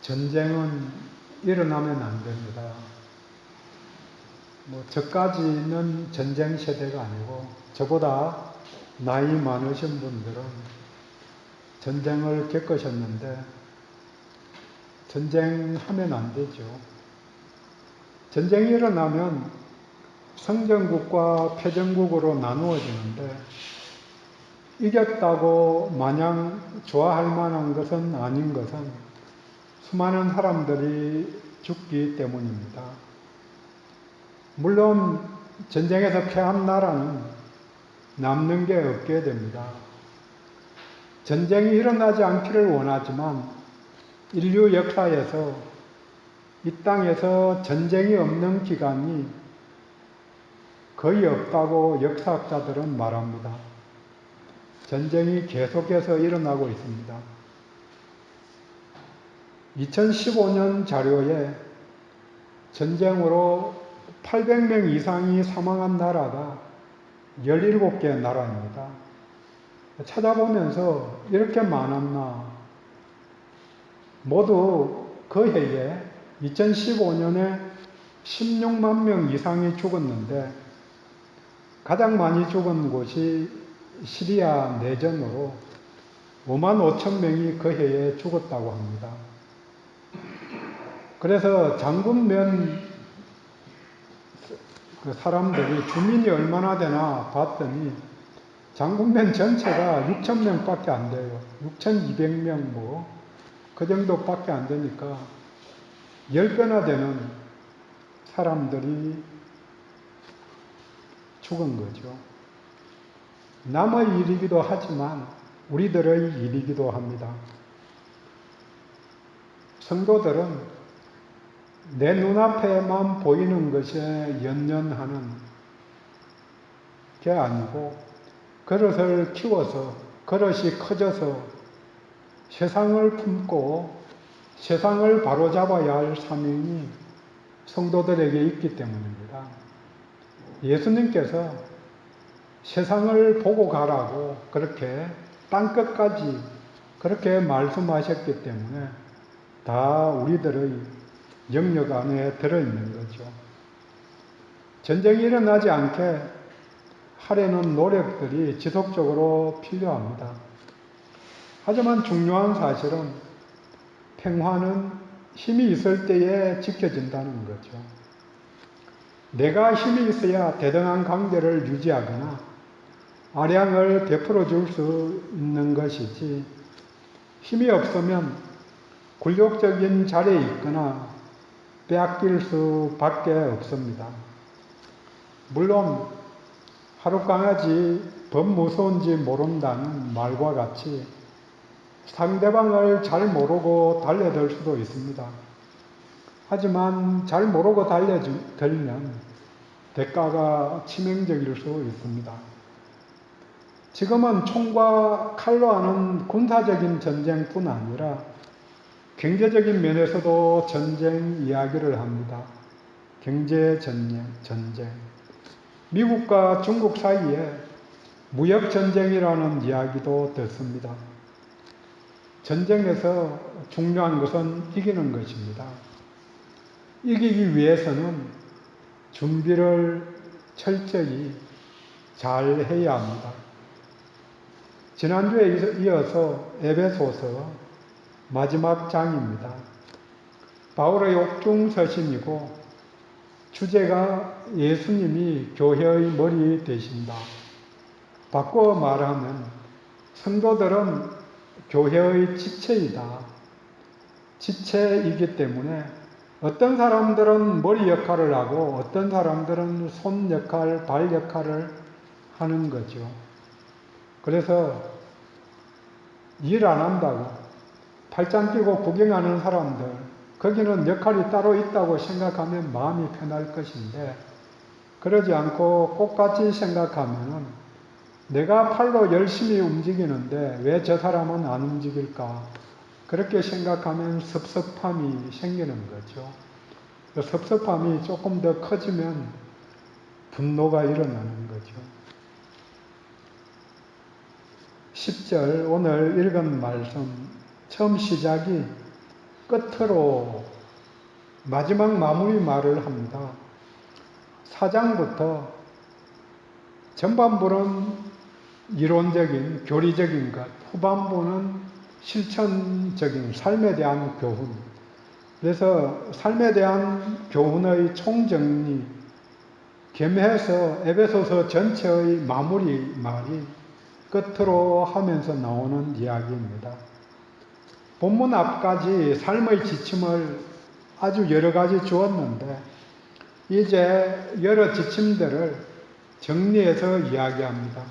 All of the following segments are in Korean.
전쟁은 일어나면 안 됩니다. 저까지는 전쟁 세대가 아니고 저보다 나이 많으신 분들은 전쟁을 겪으셨는데 전쟁하면 안 되죠. 전쟁이 일어나면 성전국과 패전국으로 나누어지는데 이겼다고 마냥 좋아할 만한 것은 아닌 것은 수많은 사람들이 죽기 때문입니다. 물론 전쟁에서 패한 나라는 남는 게 없게 됩니다. 전쟁이 일어나지 않기를 원하지만 인류 역사에서 이 땅에서 전쟁이 없는 기간이 거의 없다고 역사학자들은 말합니다. 전쟁이 계속해서 일어나고 있습니다. 2015년 자료에 전쟁으로 800명 이상이 사망한 나라가 17개 나라입니다. 찾아보면서 이렇게 많았나? 모두 그 해에 2015년에 16만 명 이상이 죽었는데 가장 많이 죽은 곳이 시리아 내전으로 5만 5천 명이 그 해에 죽었다고 합니다. 그래서 장군면 그 사람들이 주민이 얼마나 되나 봤더니 장군면 전체가 6천 명밖에 안 돼요. 6,200명 그 정도밖에 안 되니까 10배나 되는 사람들이 죽은 거죠. 남의 일이기도 하지만 우리들의 일이기도 합니다. 성도들은 내 눈앞에만 보이는 것에 연연하는 게 아니고 그릇을 키워서 그릇이 커져서 세상을 품고 세상을 바로잡아야 할 사명이 성도들에게 있기 때문입니다. 예수님께서 세상을 보고 가라고 그렇게 땅끝까지 그렇게 말씀하셨기 때문에 다 우리들의 영역 안에 들어있는 거죠. 전쟁이 일어나지 않게 하려는 노력들이 지속적으로 필요합니다. 하지만 중요한 사실은 평화는 힘이 있을 때에 지켜진다는 거죠. 내가 힘이 있어야 대등한 관계를 유지하거나 아량을 베풀어 줄 수 있는 것이지 힘이 없으면 굴욕적인 자리에 있거나 빼앗길 수밖에 없습니다. 물론 하룻강아지 범 무서운지 모른다는 말과 같이 상대방을 잘 모르고 달려들 수도 있습니다. 하지만 잘 모르고 달려들면 대가가 치명적일 수 있습니다. 지금은 총과 칼로 하는 군사적인 전쟁뿐 아니라 경제적인 면에서도 전쟁 이야기를 합니다. 경제 전쟁. 미국과 중국 사이에 무역 전쟁이라는 이야기도 듣습니다. 전쟁에서 중요한 것은 이기는 것입니다. 이기기 위해서는 준비를 철저히 잘 해야 합니다. 지난주에 이어서 에베소서 마지막 장입니다. 바울의 옥중 서신이고 주제가 예수님이 교회의 머리 되신다. 바꿔 말하면 성도들은 교회의 지체이다. 지체이기 때문에 어떤 사람들은 머리 역할을 하고 어떤 사람들은 손 역할, 발 역할을 하는 거죠. 그래서 일 안 한다고 팔짱 끼고 구경하는 사람들, 거기는 역할이 따로 있다고 생각하면 마음이 편할 것인데 그러지 않고 똑같이 생각하면 내가 팔로 열심히 움직이는데 왜 저 사람은 안 움직일까? 그렇게 생각하면 섭섭함이 생기는 거죠. 그 섭섭함이 조금 더 커지면 분노가 일어나는 거죠. 10절 오늘 읽은 말씀 처음 시작이 끝으로 마지막 마무리 말을 합니다. 4장부터 전반부는 이론적인, 교리적인 것, 후반부는 실천적인 삶에 대한 교훈. 그래서 삶에 대한 교훈의 총정리, 겸해서 에베소서 전체의 마무리 말이 끝으로 하면서 나오는 이야기입니다. 본문 앞까지 삶의 지침을 아주 여러 가지 주었는데 이제 여러 지침들을 정리해서 이야기합니다.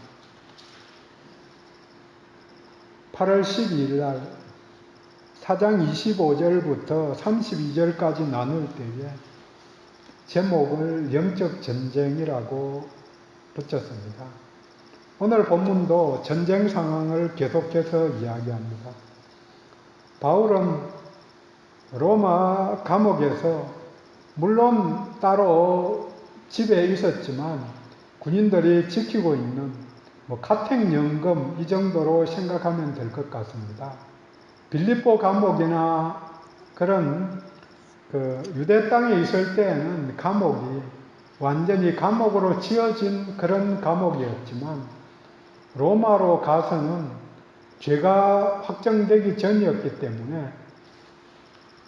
8월 12일 날 4장 25절부터 32절까지 나눌 때에 제목을 영적 전쟁이라고 붙였습니다. 오늘 본문도 전쟁 상황을 계속해서 이야기합니다. 바울은 로마 감옥에서 물론 따로 집에 있었지만 군인들이 지키고 있는 가택연금 이 정도로 생각하면 될 것 같습니다. 빌립보 감옥이나 그런 유대 땅에 있을 때에는 감옥이 완전히 감옥으로 지어진 그런 감옥이었지만 로마로 가서는 죄가 확정되기 전이었기 때문에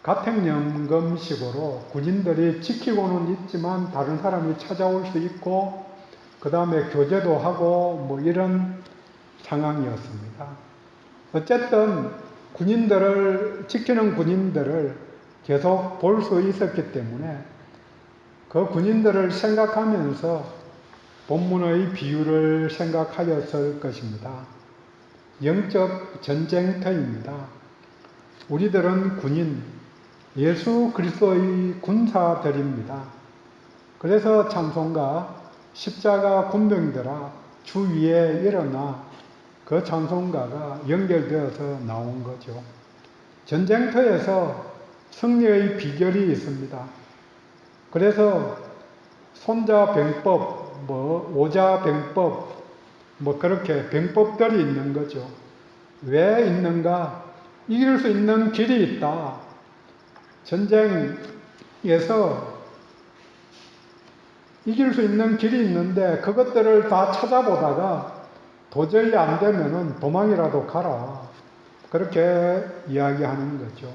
가택연금식으로 군인들이 지키고는 있지만 다른 사람이 찾아올 수 있고 그 다음에 교제도 하고 이런 상황이었습니다. 어쨌든 지키는 군인들을 계속 볼 수 있었기 때문에 그 군인들을 생각하면서 본문의 비유를 생각하였을 것입니다. 영적 전쟁터입니다. 우리들은 군인, 예수 그리스도의 군사들입니다. 그래서 찬송가 십자가 군병들아 주 위에 일어나 그 찬송가가 연결되어서 나온 거죠. 전쟁터에서 승리의 비결이 있습니다. 그래서 손자병법, 오자병법, 그렇게 병법들이 있는 거죠. 왜 있는가? 이길 수 있는 길이 있다. 전쟁에서 이길 수 있는 길이 있는데 그것들을 다 찾아보다가 도저히 안 되면은 도망이라도 가라. 그렇게 이야기하는 거죠.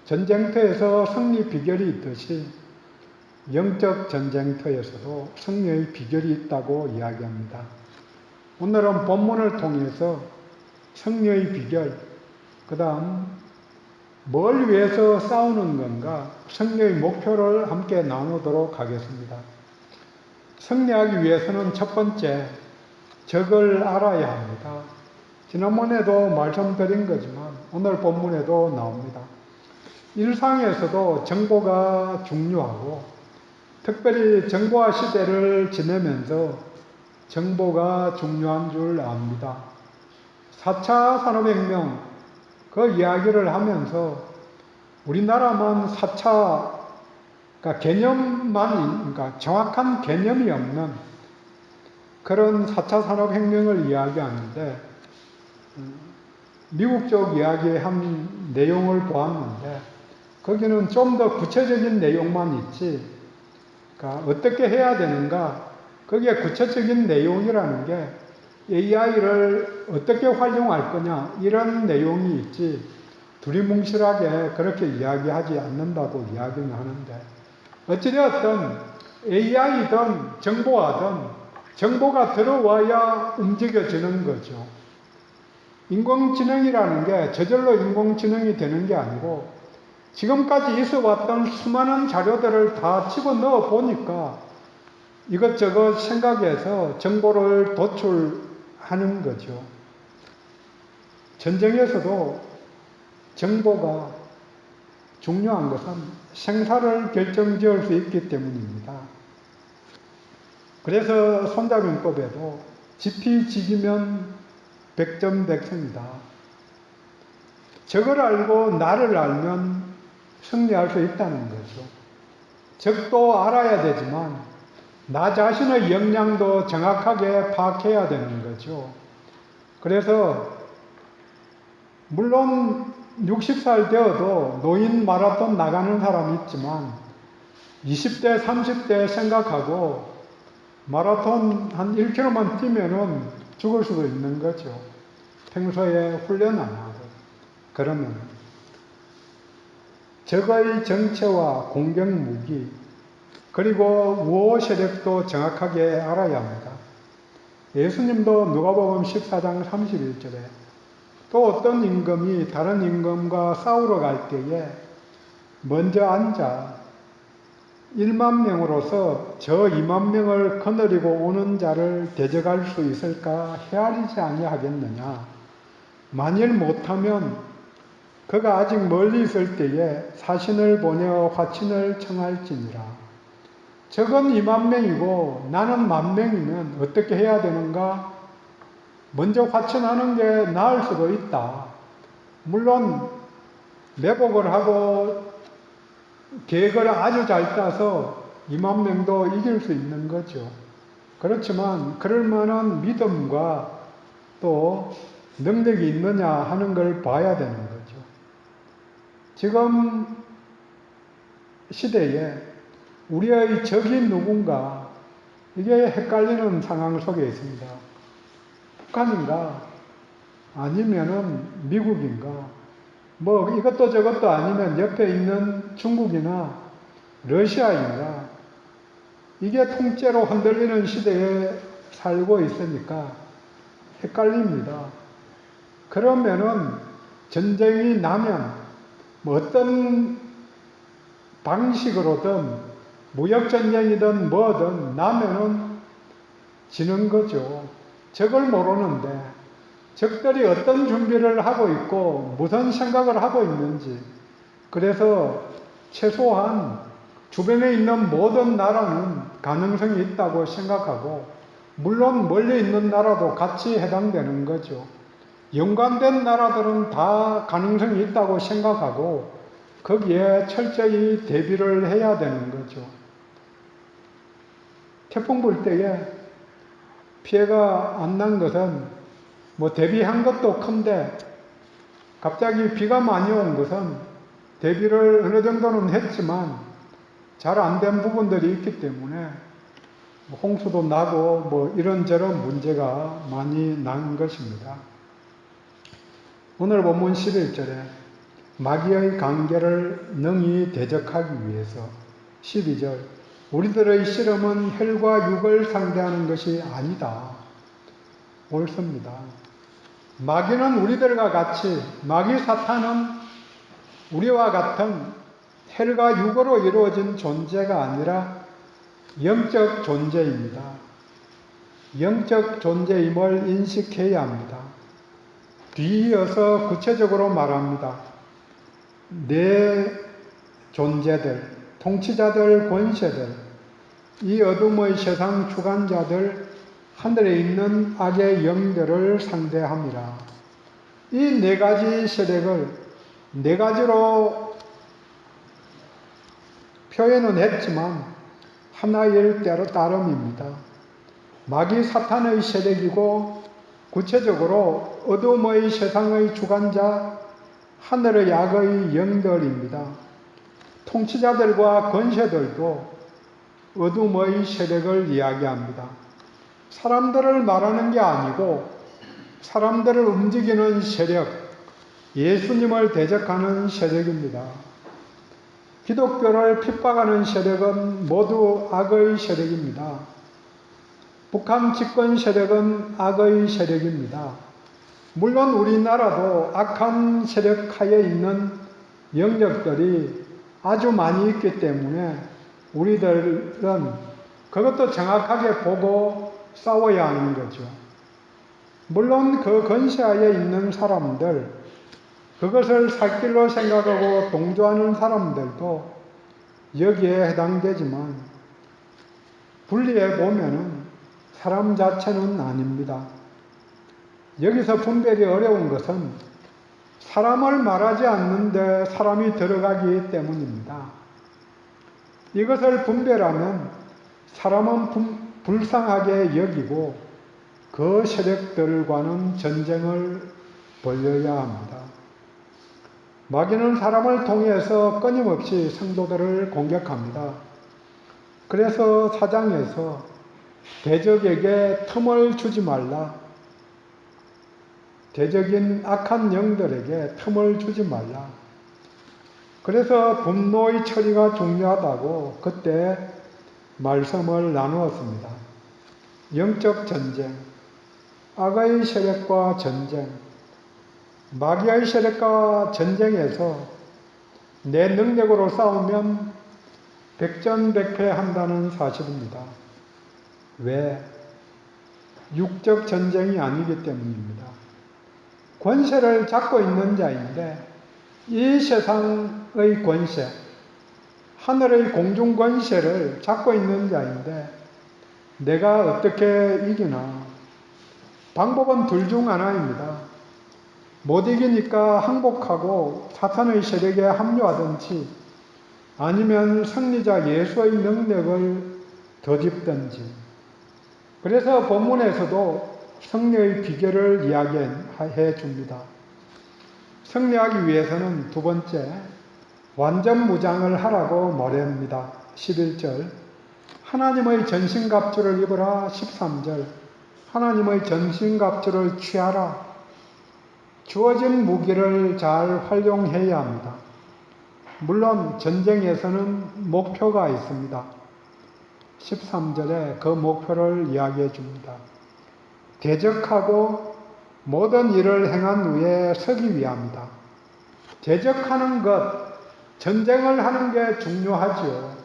전쟁터에서 승리 비결이 있듯이 영적 전쟁터에서도 승리의 비결이 있다고 이야기합니다. 오늘은 본문을 통해서 승리의 비결, 그 다음 뭘 위해서 싸우는 건가, 승리의 목표를 함께 나누도록 하겠습니다. 승리하기 위해서는 첫 번째, 적을 알아야 합니다. 지난번에도 말씀드린 거지만 오늘 본문에도 나옵니다. 일상에서도 정보가 중요하고 특별히 정보화 시대를 지내면서 정보가 중요한 줄 압니다. 4차 산업혁명 그 이야기를 하면서 우리나라만 4차 그러니까 정확한 개념이 없는 그런 4차 산업혁명을 이야기하는데 미국 쪽 이야기한 내용을 보았는데 거기는 좀 더 구체적인 내용만 있지 그러니까 어떻게 해야 되는가 거기에 구체적인 내용이라는 게 AI를 어떻게 활용할 거냐 이런 내용이 있지 두리뭉실하게 그렇게 이야기하지 않는다고 이야기는 하는데 어찌되었든 AI든 정보화든 정보가 들어와야 움직여지는 거죠. 인공지능이라는 게 저절로 인공지능이 되는 게 아니고 지금까지 있어 왔던 수많은 자료들을 다 집어넣어 보니까 이것저것 생각해서 정보를 도출하는 거죠. 전쟁에서도 정보가 중요한 것은 생사를 결정지을 수 있기 때문입니다. 그래서 손자병법에도 지피지기면 백전백승이다. 적을 알고 나를 알면 승리할 수 있다는 거죠. 적도 알아야 되지만 나 자신의 역량도 정확하게 파악해야 되는 거죠. 그래서 물론 60살 되어도 노인 마라톤 나가는 사람이 있지만 20대, 30대 생각하고 마라톤 한 1km만 뛰면은 죽을 수도 있는 거죠. 평소에 훈련 안 하고. 그러면 적의 정체와 공격 무기, 그리고 우호 세력도 정확하게 알아야 합니다. 예수님도 누가복음 14장 31절에 또 어떤 임금이 다른 임금과 싸우러 갈 때에 먼저 앉아 1만 명으로서 저 2만 명을 거느리고 오는 자를 대적할 수 있을까 헤아리지 아니하겠느냐. 만일 못하면 그가 아직 멀리 있을 때에 사신을 보내어 화친을 청할지니라. 적은 2만 명이고 나는 10,000명이면 어떻게 해야 되는가? 먼저 화친하는 게 나을 수도 있다. 물론 매복을 하고 계획을 아주 잘 짜서 2만 명도 이길 수 있는 거죠. 그렇지만 그럴 만한 믿음과 또 능력이 있느냐 하는 걸 봐야 되는 거죠. 지금 시대에 우리의 적이 누군가 이게 헷갈리는 상황 속에 있습니다. 북한인가 아니면은 미국인가 뭐 이것도 저것도 아니면 옆에 있는 중국이나 러시아인가 이게 통째로 흔들리는 시대에 살고 있으니까 헷갈립니다. 그러면은 전쟁이 나면 뭐 어떤 방식으로든 무역전쟁이든 뭐든 나면은 지는 거죠. 적을 모르는데 적들이 어떤 준비를 하고 있고 무슨 생각을 하고 있는지 그래서 최소한 주변에 있는 모든 나라는 가능성이 있다고 생각하고 물론 멀리 있는 나라도 같이 해당되는 거죠. 연관된 나라들은 다 가능성이 있다고 생각하고 거기에 철저히 대비를 해야 되는 거죠. 태풍 불 때에 피해가 안 난 것은 뭐 대비한 것도 큰데 갑자기 비가 많이 온 것은 대비를 어느 정도는 했지만 잘 안 된 부분들이 있기 때문에 홍수도 나고 뭐 이런저런 문제가 많이 난 것입니다. 오늘 본문 11절에 마귀의 관계를 능히 대적하기 위해서 12절 우리들의 실험은 혈과 육을 상대하는 것이 아니다. 옳습니다. 마귀는 우리들과 같이 마귀 사탄은 우리와 같은 혈과 육으로 이루어진 존재가 아니라 영적 존재입니다. 영적 존재임을 인식해야 합니다. 뒤이어서 구체적으로 말합니다. 내 존재들, 통치자들, 권세들, 이 어둠의 세상 주관자들, 하늘에 있는 악의 영들을 상대함이라. 이 네 가지 세력을 네 가지로 표현은 했지만 하나일 따름입니다. 마귀 사탄의 세력이고 구체적으로 어둠의 세상의 주관자 하늘의 악의 영들입니다. 통치자들과 권세들도 어둠의 세력을 이야기합니다. 사람들을 말하는 게 아니고 사람들을 움직이는 세력, 예수님을 대적하는 세력입니다. 기독교를 핍박하는 세력은 모두 악의 세력입니다. 북한 집권 세력은 악의 세력입니다. 물론 우리나라도 악한 세력 하에 있는 영역들이 아주 많이 있기 때문에 우리들은 그것도 정확하게 보고 싸워야 하는 거죠. 물론 그 권세하에 있는 사람들, 그것을 살길로 생각하고 동조하는 사람들도 여기에 해당되지만 분리해 보면은 사람 자체는 아닙니다. 여기서 분별이 어려운 것은 사람을 말하지 않는데 사람이 들어가기 때문입니다. 이것을 분별하면 사람은 불쌍하게 여기고 그 세력들과는 전쟁을 벌여야 합니다. 마귀는 사람을 통해서 끊임없이 성도들을 공격합니다. 그래서 4장에서 대적에게 틈을 주지 말라. 대적인 악한 영들에게 틈을 주지 말라. 그래서 분노의 처리가 중요하다고 그때 말씀을 나누었습니다. 영적 전쟁, 악의 세력과 전쟁, 마귀의 세력과 전쟁에서 내 능력으로 싸우면 백전백패한다는 사실입니다. 왜? 육적 전쟁이 아니기 때문입니다. 권세를 잡고 있는 자인데 이 세상의 권세, 하늘의 공중 권세를 잡고 있는 자인데 내가 어떻게 이기나? 방법은 둘 중 하나입니다. 못 이기니까 항복하고 사탄의 세력에 합류하든지 아니면 승리자 예수의 능력을 덧입든지. 그래서 본문에서도 승리의 비결을 이야기해 줍니다. 승리하기 위해서는 두 번째, 완전 무장을 하라고 말합니다. 11절, 하나님의 전신갑주를 입으라. 13절, 하나님의 전신갑주를 취하라. 주어진 무기를 잘 활용해야 합니다. 물론 전쟁에서는 목표가 있습니다. 13절에 그 목표를 이야기해 줍니다. 대적하고 모든 일을 행한 후에 서기 위함이다. 대적하는 것, 전쟁을 하는 게 중요하지요.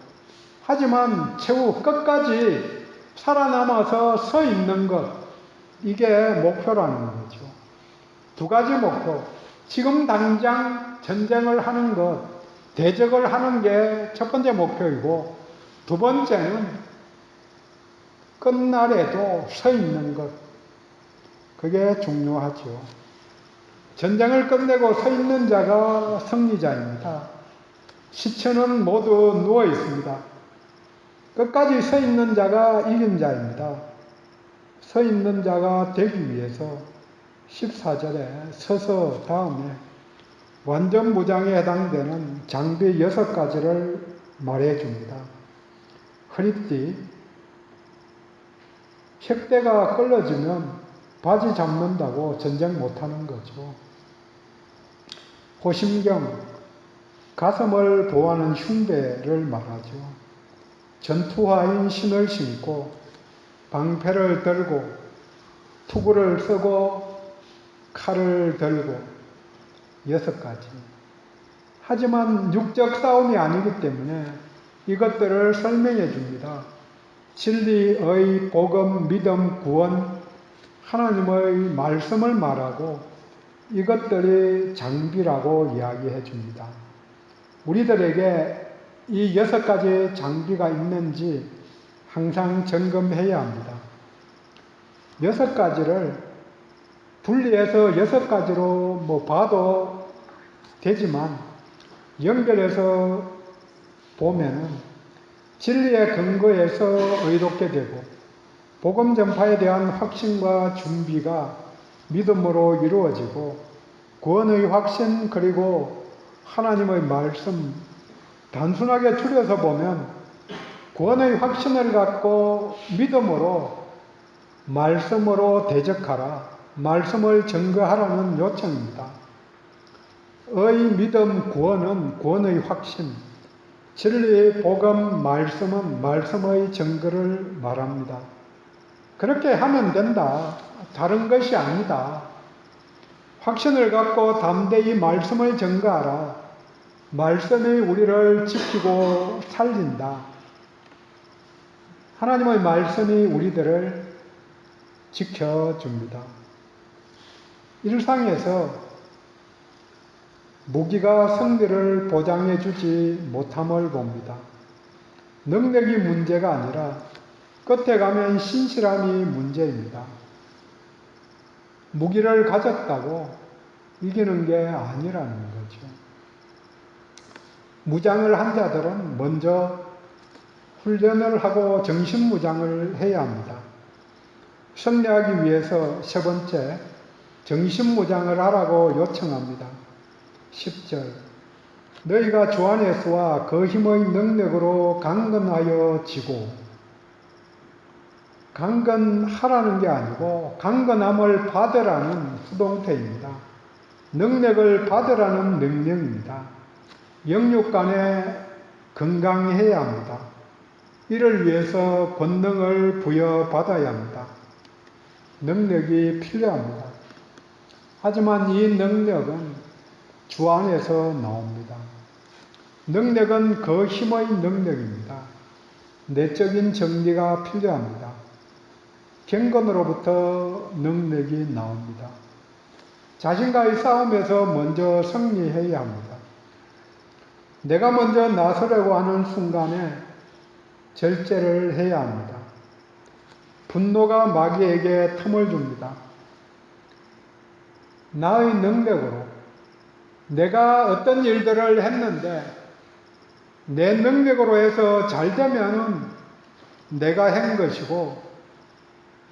하지만 최후 끝까지 살아남아서 서 있는 것, 이게 목표라는 거죠. 두 가지 목표. 지금 당장 전쟁을 하는 것, 대적을 하는 게 첫 번째 목표이고, 두 번째는 끝날에도 서 있는 것. 그게 중요하죠. 전쟁을 끝내고 서 있는 자가 승리자입니다. 시체는 모두 누워 있습니다. 끝까지 서 있는 자가 이긴 자입니다. 서 있는 자가 되기 위해서 14절에 서서 다음에 완전 무장에 해당되는 장비 6가지를 말해 줍니다. 허리띠, 혁대가 끌어지면 바지 잡는다고 전쟁 못하는 거죠. 호심경, 가슴을 보호하는 흉배를 말하죠. 전투화인 신을 신고 방패를 들고 투구를 쓰고 칼을 들고 6가지. 하지만 육적 싸움이 아니기 때문에 이것들을 설명해 줍니다. 진리의 복음, 믿음, 구원, 하나님의 말씀을 말하고 이것들이 장비라고 이야기해 줍니다. 우리들에게 이 6가지 장비가 있는지 항상 점검해야 합니다. 6가지를 분리해서 6가지로 봐도 되지만 연결해서 보면은 진리의 근거에서 의롭게 되고 복음 전파에 대한 확신과 준비가 믿음으로 이루어지고 구원의 확신 그리고 하나님의 말씀 단순하게 줄여서 보면 구원의 확신을 갖고 믿음으로 말씀으로 대적하라. 말씀을 증거하라는 요청입니다. 의 믿음 구원은 구원의 확신, 진리 복음 말씀은 말씀의 증거를 말합니다. 그렇게 하면 된다. 다른 것이 아니다. 확신을 갖고 담대히 말씀을 증거하라. 말씀이 우리를 지키고 살린다. 하나님의 말씀이 우리들을 지켜줍니다. 일상에서 무기가 승리를 보장해주지 못함을 봅니다. 능력이 문제가 아니라 끝에 가면 신실함이 문제입니다. 무기를 가졌다고 이기는 게 아니라는 거죠. 무장을 한 자들은 먼저 훈련을 하고 정신무장을 해야 합니다. 승리하기 위해서 세 번째, 정신무장을 하라고 요청합니다. 10절 너희가 주 안에서와 그 힘의 능력으로 강건하여 지고, 강건하라는 게 아니고 강건함을 받으라는 수동태입니다. 능력을 받으라는 명령입니다. 영육 간에 건강해야 합니다. 이를 위해서 권능을 부여받아야 합니다. 능력이 필요합니다. 하지만 이 능력은 주 안에서 나옵니다. 능력은 그 힘의 능력입니다. 내적인 정리가 필요합니다. 경건으로부터 능력이 나옵니다. 자신과의 싸움에서 먼저 승리해야 합니다. 내가 먼저 나서려고 하는 순간에 절제를 해야 합니다. 분노가 마귀에게 틈을 줍니다. 나의 능력으로 내가 어떤 일들을 했는데 내 능력으로 해서 잘 되면은 내가 한 것이고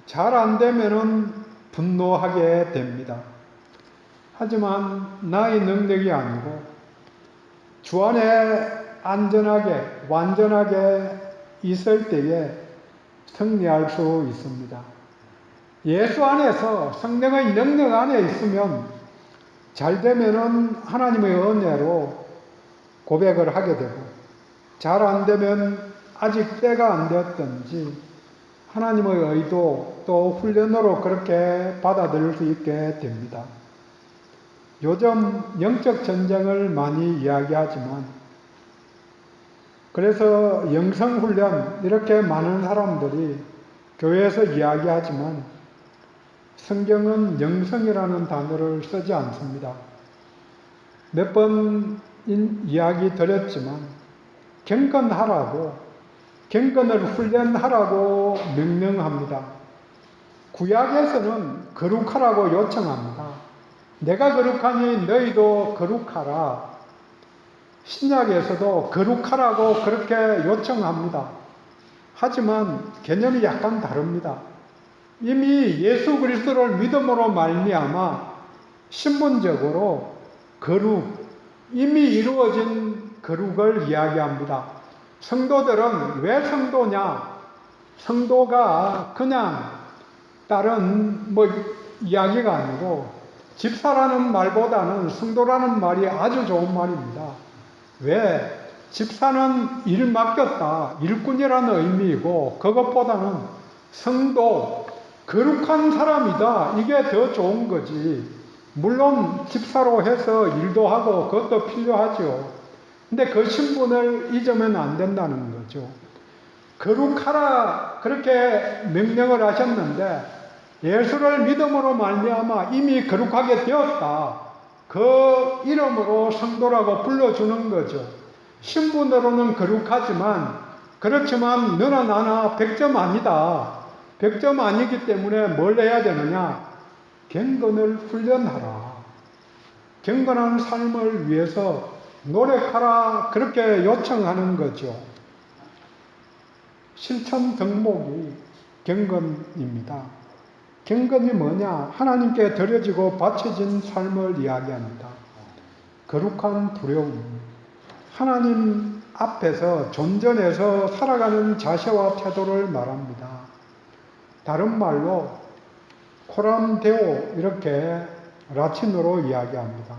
잘 안 되면은 분노하게 됩니다. 하지만 나의 능력이 아니고 주 안에 안전하게 완전하게 있을 때에 승리할 수 있습니다. 예수 안에서 성령의 능력 안에 있으면 잘 되면은 하나님의 은혜로 고백을 하게 되고 잘 안 되면 아직 때가 안 되었든지 하나님의 의도 또 훈련으로 그렇게 받아들일 수 있게 됩니다. 요즘 영적 전쟁을 많이 이야기하지만 그래서 영성훈련 이렇게 많은 사람들이 교회에서 이야기하지만 성경은 영성이라는 단어를 쓰지 않습니다. 몇 번 이야기 드렸지만 경건하라고 경건을 훈련하라고 명령합니다. 구약에서는 거룩하라고 요청합니다. 내가 거룩하니 너희도 거룩하라. 신약에서도 거룩하라고 그렇게 요청합니다. 하지만 개념이 약간 다릅니다. 이미 예수 그리스도를 믿음으로 말미암아 신분적으로 거룩, 이미 이루어진 거룩을 이야기합니다. 성도들은 왜 성도냐? 성도가 그냥 다른 이야기가 아니고 집사라는 말보다는 성도라는 말이 아주 좋은 말입니다. 왜? 집사는 일 맡겼다. 일꾼이라는 의미이고 그것보다는 성도, 거룩한 사람이다. 이게 더 좋은 거지. 물론 집사로 해서 일도 하고 그것도 필요하죠. 근데 그 신분을 잊으면 안 된다는 거죠. 거룩하라 그렇게 명령을 하셨는데 예수를 믿음으로 말미암아 이미 거룩하게 되었다. 그 이름으로 성도라고 불러주는 거죠. 신분으로는 거룩하지만 그렇지만 너나 나나 100점 아니다. 100점 아니기 때문에 뭘 해야 되느냐? 경건을 훈련하라. 경건한 삶을 위해서 노력하라. 그렇게 요청하는 거죠. 실천 덕목이 경건입니다. 경건이 뭐냐? 하나님께 드려지고 바쳐진 삶을 이야기합니다. 거룩한 두려움, 하나님 앞에서 존전해서 살아가는 자세와 태도를 말합니다. 다른 말로 코람데오 이렇게 라틴어로 이야기합니다.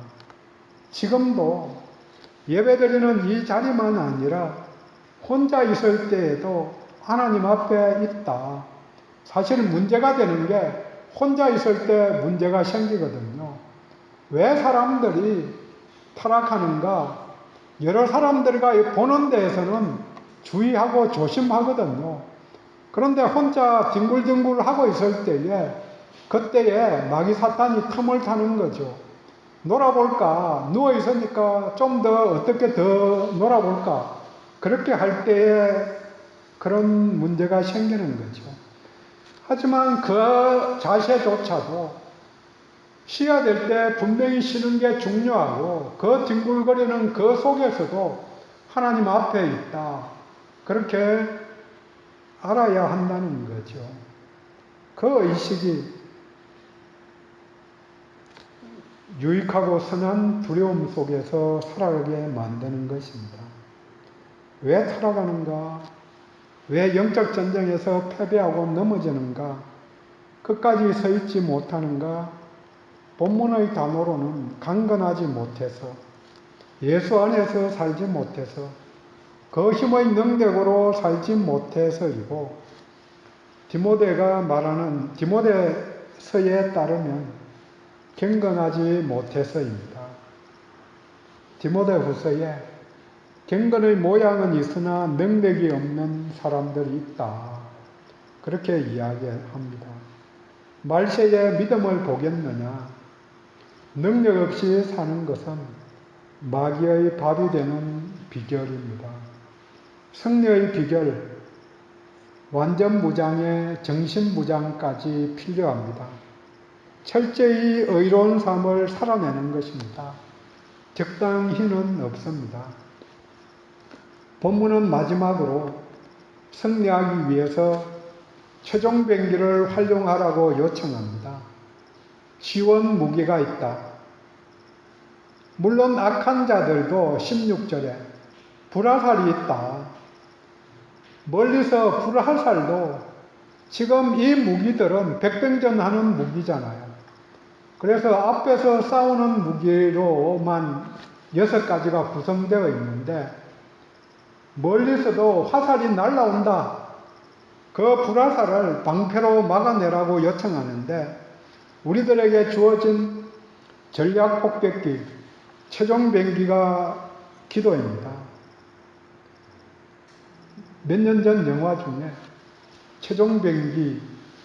지금도 예배드리는 이 자리만 아니라 혼자 있을 때에도 하나님 앞에 있다. 사실 문제가 되는 게 혼자 있을 때 문제가 생기거든요. 왜 사람들이 타락하는가? 여러 사람들과 보는 데에서는 주의하고 조심하거든요. 그런데 혼자 뒹굴뒹굴 하고 있을 때에 그때에 마귀 사탄이 틈을 타는 거죠. 놀아볼까? 누워있으니까 좀 더 어떻게 더 놀아볼까? 그렇게 할 때에 그런 문제가 생기는 거죠. 하지만 그 자세조차도 쉬어야 될 때 분명히 쉬는 게 중요하고 그 뒹굴거리는 그 속에서도 하나님 앞에 있다. 그렇게 알아야 한다는 거죠. 그 의식이 유익하고 선한 두려움 속에서 살아가게 만드는 것입니다. 왜 살아가는가? 왜 영적 전쟁에서 패배하고 넘어지는가? 끝까지 서 있지 못하는가? 본문의 단어로는 강건하지 못해서, 예수 안에서 살지 못해서, 그 힘의 능력으로 살지 못해서이고, 디모데가 말하는 디모데서에 따르면 경건하지 못해서입니다. 디모데후서에 경건의 모양은 있으나 능력이 없는 사람들이 있다. 그렇게 이야기합니다. 말세에 믿음을 보겠느냐? 능력 없이 사는 것은 마귀의 밥이 되는 비결입니다. 승리의 비결, 완전 무장에 정신 무장까지 필요합니다. 철저히 의로운 삶을 살아내는 것입니다. 적당히는 없습니다. 본문은 마지막으로 승리하기 위해서 최종병기를 활용하라고 요청합니다. 지원 무기가 있다. 물론 악한 자들도 16절에 불화살이 있다. 멀리서 불화살도 지금 이 무기들은 백병전하는 무기잖아요. 그래서 앞에서 싸우는 무기로만 6가지가 구성되어 있는데 멀리서도 화살이 날라온다. 그 불화살을 방패로 막아내라고 요청하는데 우리들에게 주어진 전략 폭격기, 최종병기가 기도입니다. 몇 년 전 영화 중에 최종병기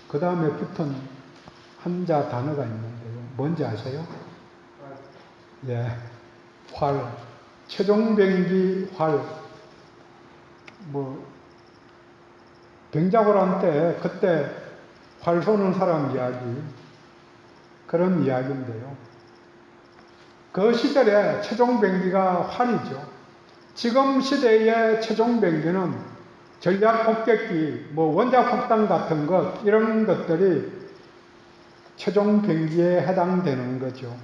그 다음에 붙은 한자 단어가 있는데요. 뭔지 아세요? 예, 활. 최종병기 활. 병자호란 때 그때 활 쏘는 사람 이야기, 그런 이야기인데요. 그 시절에 최종병기가 활이죠. 지금 시대의 최종병기는 전략 폭격기, 원자 폭탄 같은 것, 이런 것들이 최종병기에 해당되는 거죠.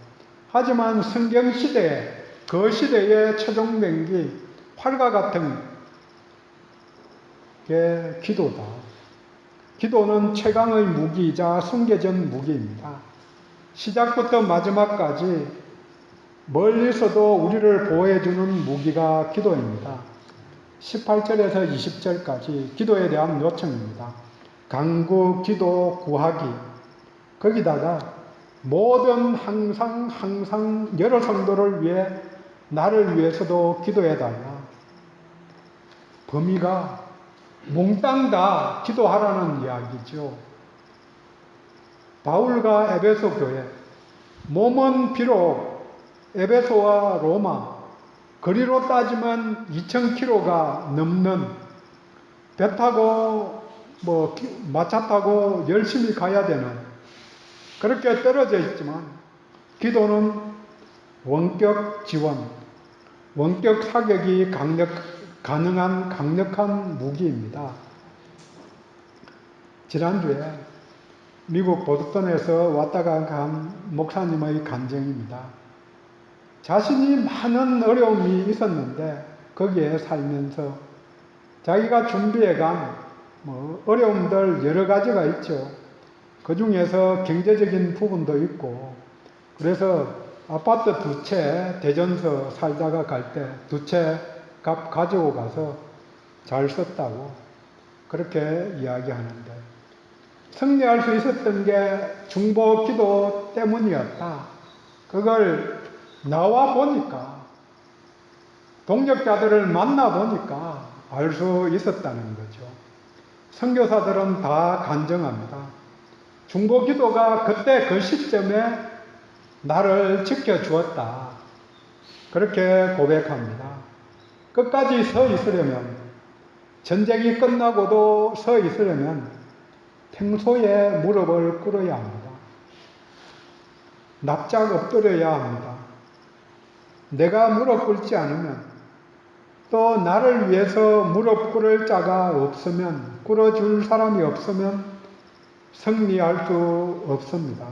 하지만 성경 시대에, 그 시대의 최종병기, 활과 같은 게 기도다. 기도는 최강의 무기이자 숨겨진 무기입니다. 시작부터 마지막까지 멀리서도 우리를 보호해주는 무기가 기도입니다. 18절에서 20절까지 기도에 대한 요청입니다. 간구, 기도, 구하기. 거기다가 모든 항상 여러 성도를 위해 나를 위해서도 기도해달라. 범위가 몽땅 다 기도하라는 이야기죠. 바울과 에베소 교회, 몸은 비록 에베소와 로마, 거리로 따지면 2000km가 넘는, 배 타고 마차 타고 열심히 가야 되는, 그렇게 떨어져 있지만 기도는 원격 지원, 원격 사격이 가능한 강력한 무기입니다. 지난주에 미국 보스턴에서 왔다가 간 목사님의 간증입니다. 자신이 많은 어려움이 있었는데 거기에 살면서 자기가 준비해간 어려움들 여러 가지가 있죠. 그 중에서 경제적인 부분도 있고, 그래서 아파트 2채 대전서 살다가 갈 때 2채 값 가지고 가서 잘 썼다고 그렇게 이야기하는데, 승리할 수 있었던 게 중보 기도 때문이었다. 그걸 나와 보니까, 동력자들을 만나 보니까 알 수 있었다는 거죠. 선교사들은 다 간증합니다. 중보 기도가 그때 그 시점에 나를 지켜주었다. 그렇게 고백합니다. 끝까지 서 있으려면, 전쟁이 끝나고도 서 있으려면 평소에 무릎을 꿇어야 합니다. 납작 엎드려야 합니다. 내가 무릎 꿇지 않으면, 또 나를 위해서 무릎 꿇을 자가 없으면, 꿇어줄 사람이 없으면 승리할 수 없습니다.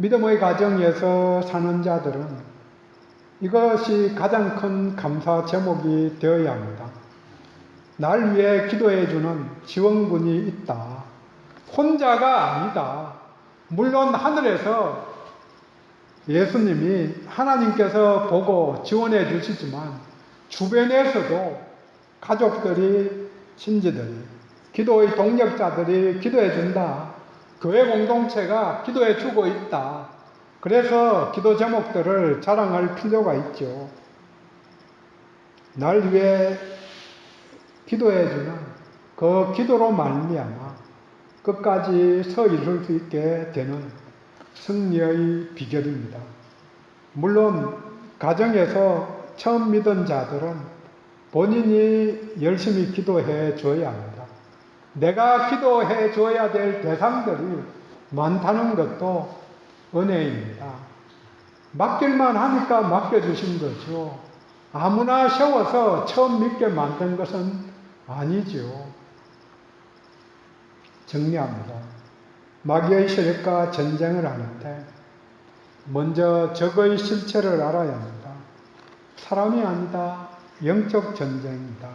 믿음의 가정에서 사는 자들은 이것이 가장 큰 감사 제목이 되어야 합니다. 날 위해 기도해주는 지원군이 있다. 혼자가 아니다. 물론 하늘에서 예수님이 하나님께서 보고 지원해 주시지만 주변에서도 가족들이, 친지들이, 기도의 동력자들이 기도해 준다. 교회 공동체가 기도해 주고 있다. 그래서 기도 제목들을 자랑할 필요가 있죠. 날 위해 기도해 주는 그 기도로 말미암아 끝까지 서 있을 수 있게 되는 승리의 비결입니다. 물론 가정에서 처음 믿은 자들은 본인이 열심히 기도해 줘야 합니다. 내가 기도해 줘야 될 대상들이 많다는 것도 은혜입니다. 맡길만 하니까 맡겨주신 거죠. 아무나 세워서 처음 믿게 만든 것은 아니죠. 정리합니다. 마귀의 세력과 전쟁을 하는데 먼저 적의 실체를 알아야 합니다. 사람이 아니다. 영적 전쟁이다.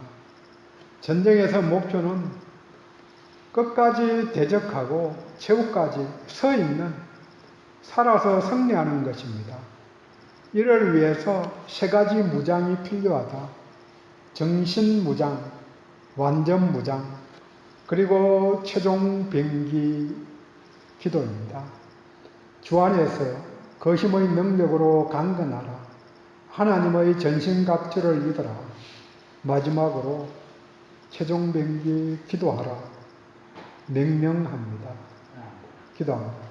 전쟁에서 목표는 끝까지 대적하고 최후까지 서 있는, 살아서 승리하는 것입니다. 이를 위해서 세 가지 무장이 필요하다. 정신무장, 완전무장, 그리고 최종 병기 기도입니다. 주 안에서 그 힘의 능력으로 강건하라. 하나님의 전신갑주를 입어라. 마지막으로 최종 병기 기도하라. 명령합니다. 기도합니다.